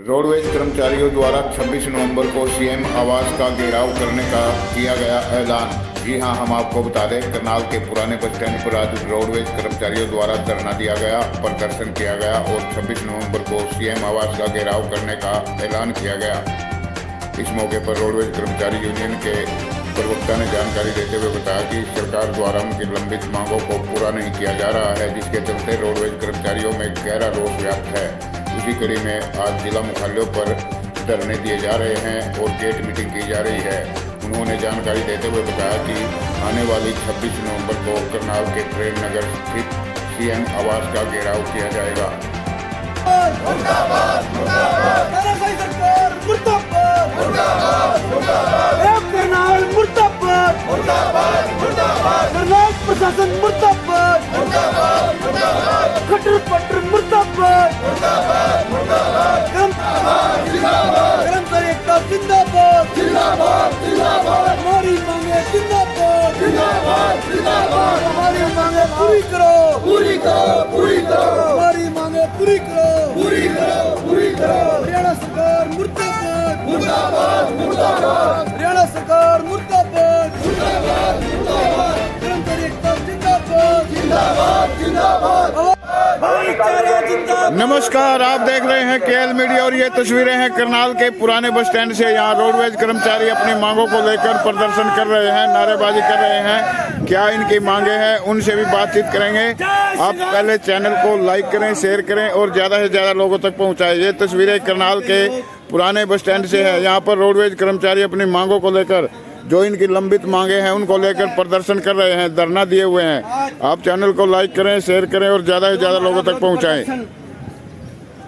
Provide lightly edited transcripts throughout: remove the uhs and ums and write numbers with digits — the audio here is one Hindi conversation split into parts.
रोडवेज कर्मचारियों द्वारा 26 नवंबर को सीएम आवास का घेराव करने का किया गया ऐलान। जी हां, हम आपको बता दें, करनाल के पुराने बस स्टैंड पर आज रोडवेज कर्मचारियों द्वारा धरना दिया गया, प्रदर्शन किया गया और 26 नवंबर को सीएम आवास का घेराव करने का ऐलान किया गया। इस मौके पर रोडवेज कर्मचारी यूनियन के प्रवक्ता ने जानकारी देते हुए बताया कि सरकार द्वारा उनकी लंबित मांगों को पूरा नहीं किया जा रहा है, जिसके चलते रोडवेज कर्मचारियों में गहरा रोष व्याप्त है। इसी कड़ी में आज जिला मुख्यालयों पर धरने दिए जा रहे हैं और गेट मीटिंग की जा रही है। उन्होंने जानकारी देते हुए बताया कि आने वाली 26 नवंबर को करनाल के प्रेम नगर स्थित सीएम आवास का घेराव किया जाएगा। प्रशासन मुर्दाबाद, कट्टर पट्टर मुर्दाबाद, कर्मचारी एकता जिंदाबाद, हमारी मांगे जिंदाबाद, हमारी मांगे पूरी करो, हमारी मांगे पूरी करो, हरियाणा सरकार मुर्दाबाद, हरियाणा सरकार मुर्दाबाद, कर्मचारी एकता जिंदाबाद। नमस्कार, आप देख रहे हैं केएल मीडिया और ये तस्वीरें हैं करनाल के पुराने बस स्टैंड से। यहाँ रोडवेज कर्मचारी अपनी मांगों को लेकर प्रदर्शन कर रहे हैं, नारेबाजी कर रहे हैं। क्या इनकी मांगे हैं, उनसे भी बातचीत करेंगे। आप पहले चैनल को लाइक करें, शेयर करें और ज़्यादा से ज़्यादा लोगों तक पहुँचाएं। ये तस्वीरें करनाल के पुराने बस स्टैंड से है। यहाँ पर रोडवेज कर्मचारी अपनी मांगों को लेकर, जो इनकी लंबित मांगे हैं उनको लेकर प्रदर्शन कर रहे हैं, धरना दिए हुए हैं। आप चैनल को लाइक करें, शेयर करें और ज़्यादा से ज़्यादा लोगों तक पहुँचाएं।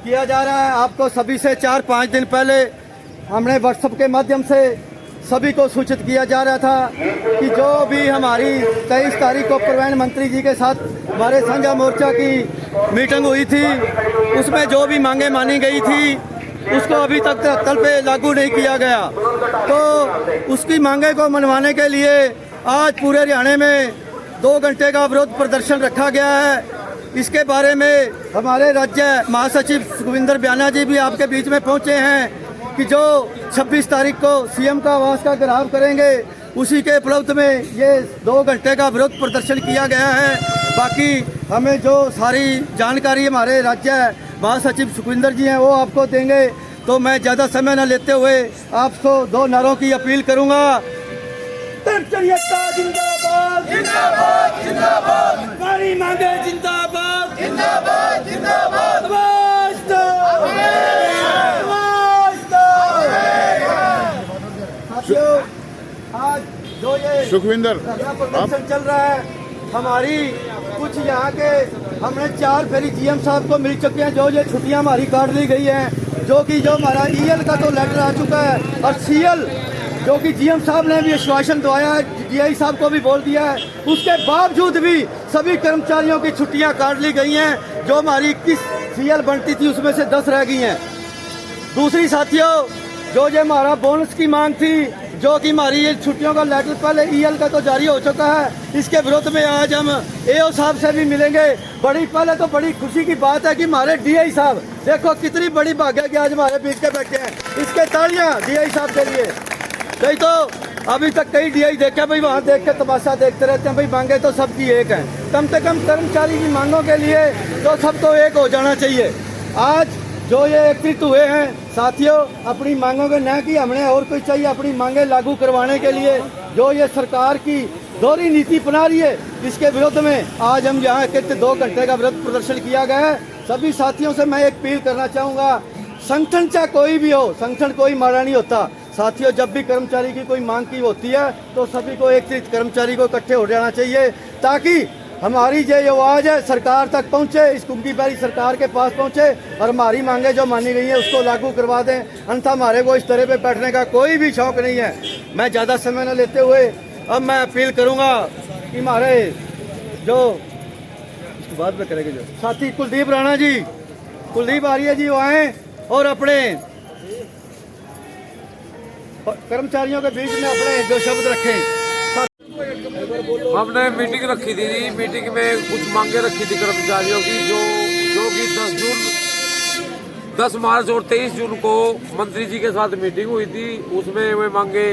किया जा रहा है। आपको सभी से 4-5 दिन पहले हमने व्हाट्सएप के माध्यम से सभी को सूचित किया जा रहा था कि जो भी हमारी 23 तारीख को परिवहन मंत्री जी के साथ हमारे साझा मोर्चा की मीटिंग हुई थी, उसमें जो भी मांगे मानी गई थी उसको अभी तक तल पे लागू नहीं किया गया। तो उसकी मांगे को मनवाने के लिए आज पूरे हरियाणा में 2 घंटे का विरोध प्रदर्शन रखा गया है। इसके बारे में हमारे राज्य महासचिव सुखविंदर बयाना जी भी आपके बीच में पहुंचे हैं कि जो 26 तारीख को सीएम का आवास का घेराव करेंगे, उसी के उपलब्ध में ये 2 घंटे का विरोध प्रदर्शन किया गया है। बाकी हमें जो सारी जानकारी हमारे राज्य महासचिव सुखविंदर जी हैं वो आपको देंगे। तो मैं ज़्यादा समय न लेते हुए आपको 2 नारों की अपील करूंगा। जिंदाबाद, जिंदाबाद, जिंदाबाद, हमारी मांगे जिंदाबाद, जिंदाबाद, जिंदाबाद, साथियों, आज जो ये सुखविंदर प्रदर्शन चल रहा है, हमारी कुछ यहाँ के हमने 4 फेरी जीएम साहब को मिल चुके हैं। जो ये छुट्टियाँ हमारी काट ली गई हैं, जो कि जो हमारा ईएल का तो लेटर आ चुका है और सीएल जो कि जीएम साहब ने भी आश्वासन दवाया है, डीआई साहब को भी बोल दिया है, उसके बावजूद भी सभी कर्मचारियों की छुट्टियां काट ली गई हैं। जो हमारी 21 सीएल बनती थी उसमें से 10 रह गई हैं। दूसरी साथियों, जो ये हमारा बोनस की मांग थी, जो कि हमारी ये छुट्टियों का लेटर पहले ईएल का तो जारी हो चुका है, इसके विरोध में आज हम एओ साहब से भी मिलेंगे। पहले तो बड़ी खुशी की बात है कि हमारे डीआई साहब, देखो कितनी बड़ी भाग्य कि आज हमारे बीच के बैठे हैं। इसके तालियां डीआई साहब के लिए। नहीं तो अभी तक कई डीआई देखे भाई, वहाँ देख के तमाशा देखते रहते हैं भाई। मांगे तो सबकी एक है, कम से कम कर्मचारी की मांगों के लिए तो सबको एक हो जाना चाहिए। आज जो ये एकत्रित हुए हैं साथियों, अपनी मांगों के न कि हमने और कोई चाहिए, अपनी मांगे लागू करवाने के लिए जो ये सरकार की दोहरी नीति अपना रही है, इसके विरोध में आज हम यहाँ के 2 घंटे का विरोध प्रदर्शन किया गया है। सभी साथियों से मैं एक अपील करना चाहूँगा, संगठन चाहे कोई भी हो, संगठन कोई माड़ा नहीं होता साथियों। जब भी कर्मचारी की कोई मांग की होती है तो सभी को एकत्रित कर्मचारी को इकट्ठे हो जाना चाहिए, ताकि हमारी जो आवाज़ है सरकार तक पहुंचे, इस कुंभी पैरी सरकार के पास पहुंचे और हमारी मांगे जो मानी गई हैं उसको लागू करवा दें। अन्यथा हमारे को इस तरह पे बैठने का कोई भी शौक नहीं है। मैं ज़्यादा समय न लेते हुए अब मैं अपील करूंगा कि हमारे जो इसके बाद में करेंगे जो साथी कुलदीप राणा जी, कुलदीप आर्य जी वो आए और अपने कर्मचारियों के बीच में अपने जो शब्द रखें। हमने मीटिंग रखी थी जी, मीटिंग में कुछ मांगे रखी थी कर्मचारियों की, जो कि 10 जून 10 मार्च और 23 जून को मंत्री जी के साथ मीटिंग हुई थी। उसमें वे मांगे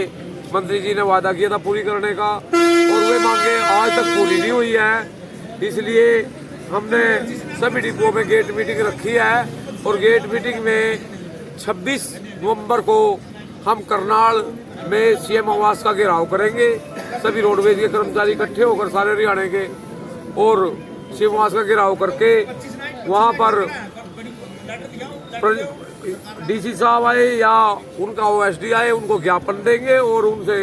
मंत्री जी ने वादा किया था पूरी करने का, और वे मांगे आज तक पूरी नहीं हुई है। इसलिए हमने सभी डिपों में गेट मीटिंग रखी है, और गेट मीटिंग में 26 नवंबर को हम करनाल में सीएम आवास का घेराव करेंगे। सभी रोडवेज के कर्मचारी इकट्ठे होकर सारे हरियाणा के, और सीएम आवास का घेराव करके वहां पर डीसी साहब आए या उनका ओएसडी आए, उनको ज्ञापन देंगे और उनसे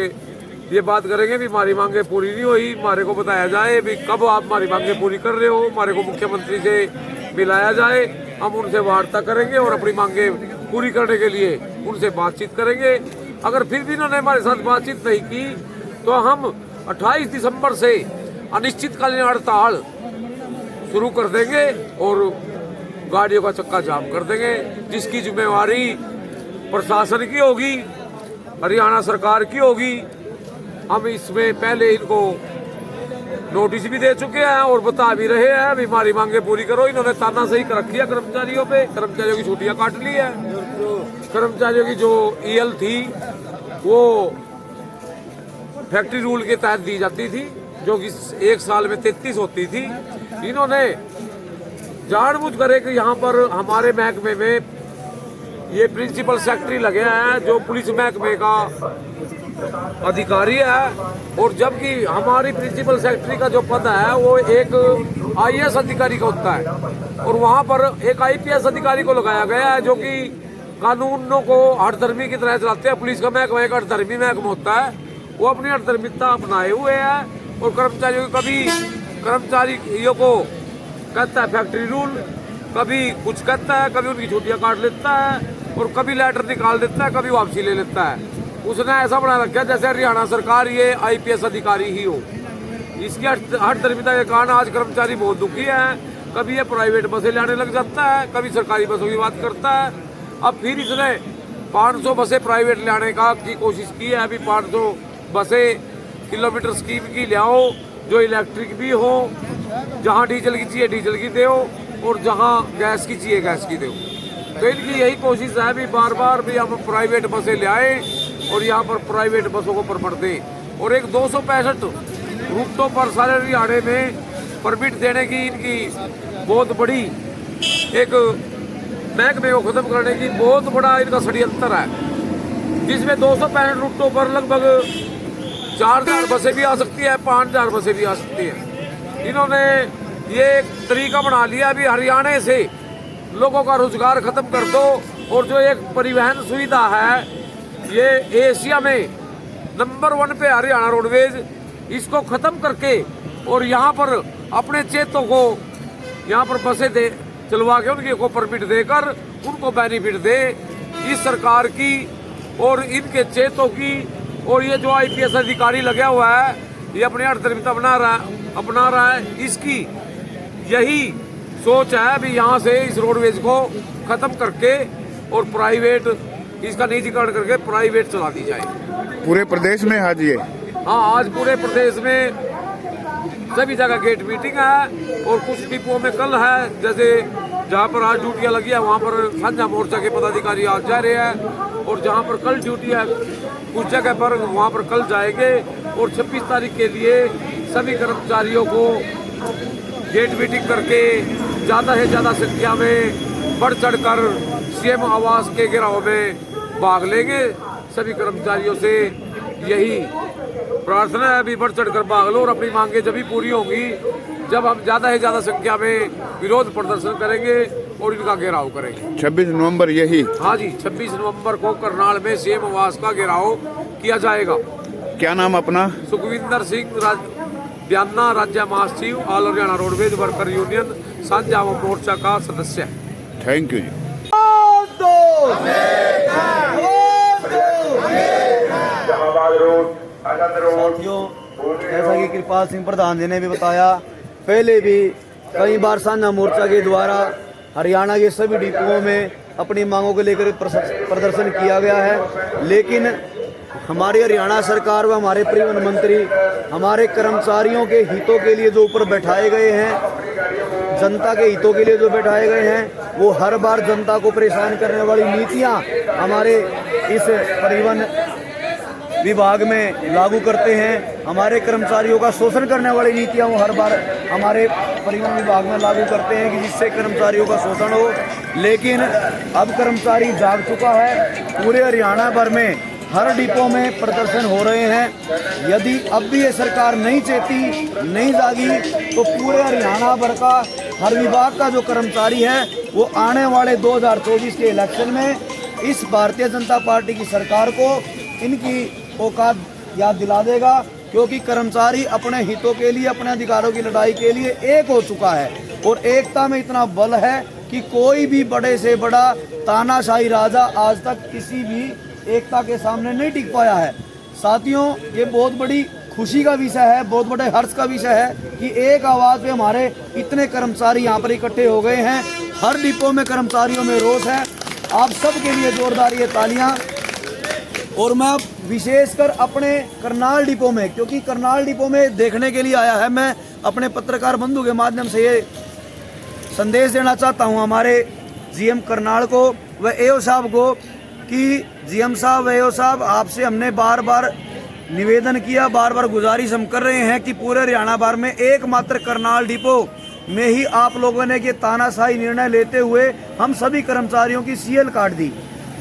ये बात करेंगे भी हमारी मांगे पूरी नहीं हुई, हमारे को बताया जाए भी कब आप हमारी मांगे पूरी कर रहे हो, हमारे को मुख्यमंत्री से मिलाया जाए। हम उनसे वार्ता करेंगे और अपनी मांगे पूरी करने के लिए उनसे बातचीत करेंगे। अगर फिर भी इन्होंने हमारे साथ बातचीत नहीं की तो हम 28 दिसंबर से अनिश्चितकालीन हड़ताल शुरू कर देंगे और गाड़ियों का चक्का जाम कर देंगे, जिसकी जिम्मेवारी प्रशासन की होगी, हरियाणा सरकार की होगी। हम इसमें पहले इनको नोटिस भी दे चुके हैं और बता भी रहे हैं भी हमारी मांगे पूरी करो। इन्होंने तानाशाही कर रखी है कर्मचारियों पे, कर्मचारियों की छुट्टियां काट ली है। कर्मचारियों की जो ईएल थी वो फैक्ट्री रूल के तहत दी जाती थी, जो कि 1 साल में 33 होती थी। इन्होंने जानबूझ कर कि यहाँ पर हमारे महकमे में ये प्रिंसिपल सेक्रेटरी लगे हैं जो पुलिस महकमे का अधिकारी है, और जबकि हमारी प्रिंसिपल सेक्रेटरी का जो पद है वो एक आईएएस अधिकारी का होता है, और वहाँ पर एक आईपीएस अधिकारी को लगाया गया है जो कि कानूनों को हठधर्मी की तरह चलाते हैं। पुलिस का महकमा एक हठधर्मी महकमा होता है, वो अपनी हठधर्मिता अपनाए हुए है और कर्मचारियों को कभी कर्मचारियों को कहता है फैक्ट्री रूल, कभी कुछ कहता है, कभी उनकी छुट्टियां काट लेता है और कभी लेटर निकाल देता है, कभी वापसी ले लेता है। उसने ऐसा बना रखा है जैसे हरियाणा सरकार ये आईपीएस अधिकारी ही हो। इसकी हठधर्मिता के कारण आज कर्मचारी बहुत दुखी है। कभी ये प्राइवेट बसें लाने लग जाता है, कभी सरकारी बसों की बात करता है। अब फिर इसने 500 बसें प्राइवेट लाने की कोशिश की है। अभी 500 बसें किलोमीटर स्कीम की ले आओ जो इलेक्ट्रिक भी हो, जहाँ डीजल की चाहिए डीजल की दो और जहाँ गैस की चाहिए गैस की दो। तो इनकी यही कोशिश है भी बार बार भी हम प्राइवेट बसें ले आए और यहाँ पर प्राइवेट बसों को परमिट दें, और एक 265 रूटों पर सारे हरियाणा में परमिट देने की इनकी बहुत बड़ी एक महकमे को खत्म करने की बहुत बड़ा इनका षड्यंत्र है, जिसमें 265 रूटों पर लगभग 4000 बसें भी आ सकती है, 5000 बसें भी आ सकती है। इन्होंने ये एक तरीका बना लिया भी हरियाणा से लोगों का रोजगार खत्म कर दो, और जो एक परिवहन सुविधा है ये एशिया में नंबर 1 पे हरियाणा रोडवेज, इसको खत्म करके और यहाँ पर अपने चेतों को यहाँ पर बसें दे चलवा के उनके को परमिट देकर उनको बेनिफिट दे इस सरकार की और इनके चेतों की। और ये जो आईपीएस अधिकारी लगा हुआ है ये अपने हठधर्मिता अपना रहा है, इसकी यही सोच है भी यहाँ से इस रोडवेज को खत्म करके और प्राइवेट इसका निजीकरण करके प्राइवेट चला दी जाए। पूरे प्रदेश में आज ये हाँ, आज पूरे प्रदेश में सभी जगह गेट मीटिंग है और कुछ डिपों में कल है। जैसे जहाँ पर आज ड्यूटियाँ लगी है वहाँ पर साझा मोर्चा के पदाधिकारी आज जा रहे हैं, और जहाँ पर कल ड्यूटी है कुछ जगह पर वहाँ पर कल जाएंगे। और 26 तारीख के लिए सभी कर्मचारियों को गेट मीटिंग करके ज़्यादा से ज़्यादा संख्या में बढ़ चढ़कर सीएम आवास के घेराव में भाग लेंगे। सभी कर्मचारियों से यही प्रार्थना है अभी बढ़ चढ़कर भाग लो, और अपनी मांगे जब भी पूरी होंगी जब हम ज़्यादा से ज़्यादा संख्या में विरोध प्रदर्शन करेंगे और इनका घेराव करेंगे। 26 नवंबर यही? हाँ जी, 26 नवंबर को करनाल में सीएम आवास का घेराव किया जाएगा। क्या नाम अपना? सुखविंदर सिंह ब्याना, राज्य महासचिव, all Haryana roadways worker union साझा मोर्चा का सदस्य। थैंक यू जी। साथियों, जैसा कि कृपाल सिंह प्रधान जी ने भी बताया, पहले भी कई बार साझा मोर्चा के द्वारा हरियाणा के सभी डिपोओं में अपनी मांगों को लेकर प्रदर्शन किया गया है, लेकिन हमारी हरियाणा सरकार व हमारे परिवहन मंत्री हमारे कर्मचारियों के हितों के लिए जो ऊपर बैठाए गए हैं, जनता के हितों के लिए जो बैठाए गए हैं, वो हर बार जनता को परेशान करने वाली नीतियां हमारे इस परिवहन विभाग में लागू करते हैं। हमारे कर्मचारियों का शोषण करने वाली नीतियां वो हर बार हमारे परिवहन विभाग में लागू करते हैं कि जिससे कर्मचारियों का शोषण हो। लेकिन अब कर्मचारी जाग चुका है। पूरे हरियाणा भर में हर डिपो में प्रदर्शन हो रहे हैं। यदि अब भी ये सरकार नहीं चेती, नहीं जागी, तो पूरे हरियाणा भर का हर विभाग का जो कर्मचारी है वो आने वाले 2024 के इलेक्शन में इस भारतीय जनता पार्टी की सरकार को इनकी औकात याद दिला देगा। क्योंकि कर्मचारी अपने हितों के लिए, अपने अधिकारों की लड़ाई के लिए एक हो चुका है और एकता में इतना बल है कि कोई भी बड़े से बड़ा तानाशाही राजा आज तक किसी भी एकता के सामने नहीं टिक पाया है। साथियों, ये बहुत बड़ी खुशी का विषय है, बहुत बड़े हर्ष का विषय है कि एक आवाज़ पे हमारे इतने कर्मचारी यहाँ पर इकट्ठे हो गए हैं। हर डिपो में कर्मचारियों में रोष है। आप सबके लिए जोरदार ये तालियां। और मैं विशेषकर अपने करनाल डिपो में, क्योंकि करनाल डिपो में देखने के लिए आया है, मैं अपने पत्रकार बंधु के माध्यम से ये संदेश देना चाहता हूं हमारे जीएम करनाल को व एओ साहब को कि जीएम साहब, एओ साहब, आपसे हमने बार बार निवेदन किया, बार बार गुजारिश हम कर रहे हैं कि पूरे हरियाणा भर में एकमात्र करनाल डिपो में ही आप लोगों ने ये तानाशाही निर्णय लेते हुए हम सभी कर्मचारियों की सीएल काट दी,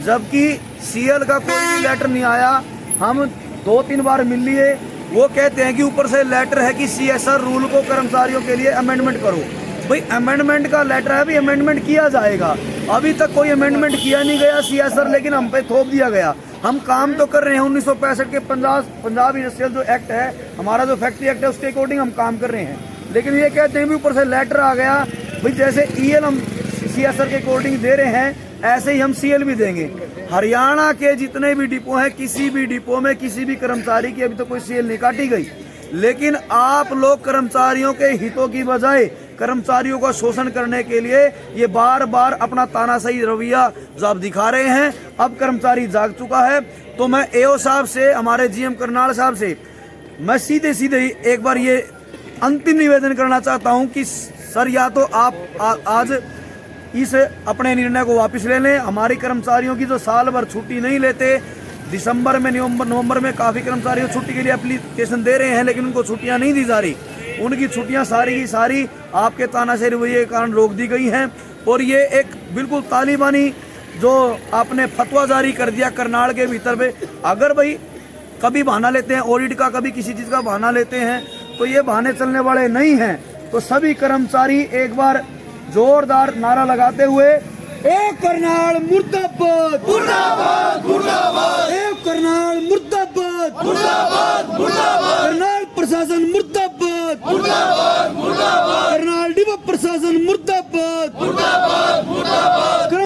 जबकि सीएल का कोई भी लेटर नहीं आया। हम 2-3 बार मिल लिए, वो कहते हैं कि ऊपर से लेटर है कि सीएसआर रूल को कर्मचारियों के लिए अमेंडमेंट करो। भाई अमेंडमेंट का लेटर है, भी अमेंडमेंट किया जाएगा। अभी तक कोई अमेंडमेंट किया नहीं गया सीएसआर, लेकिन हम पे थोप दिया गया। हम काम तो कर रहे हैं 1965 के पंजाब इंडस्ट्रियल जो एक्ट है, हमारा जो फैक्ट्री एक्ट है, उसके अकॉर्डिंग हम काम कर रहे हैं। लेकिन ये कहते हैं भी ऊपर से लेटर आ गया। भाई जैसे ईएल हम सीएसआर के अकॉर्डिंग दे रहे हैं, ऐसे ही हम सीएल भी देंगे। हरियाणा के जितने भी डिपो हैं, किसी भी डिपो में किसी भी कर्मचारी की अभी तक कोई सीएल नहीं काटी गई। लेकिन आप लोग कर्मचारियों के हितों की बजाय कर्मचारियों का शोषण करने के लिए ये बार बार अपना तानाशाही रवैया जो आप दिखा रहे हैं। अब कर्मचारी जाग चुका है। तो मैं एओ साहब से, हमारे जीएम करनाल साहब से मैं सीधे सीधे एक बार ये अंतिम निवेदन करना चाहता हूं कि सर, या तो आप आज इस अपने निर्णय को वापस ले लें। हमारी कर्मचारियों की जो साल भर छुट्टी नहीं लेते, दिसंबर में, नवंबर में काफ़ी कर्मचारी छुट्टी के लिए एप्लीकेशन दे रहे हैं, लेकिन उनको छुट्टियां नहीं दी जा रही। उनकी छुट्टियां सारी की सारी आपके तानाशाही रवैये के कारण रोक दी गई हैं। और ये एक बिल्कुल तालिबानी जो आपने फतवा जारी कर दिया करनाल के भीतर में, अगर भाई कभी बहाना लेते हैं ऑडिट का, कभी किसी चीज़ का बहाना लेते हैं, तो ये बहाने चलने वाले नहीं हैं। तो सभी कर्मचारी एक बार जोरदार नारा लगाते हुए, एक करनाल मुर्दाबाद, मुर्दाबाद, मुर्दाबाद, एक करनाल मुर्दाबाद, मुर्दाबाद, मुर्दाबाद, करनाल प्रशासन मुर्दाबाद, मुर्दाबाद।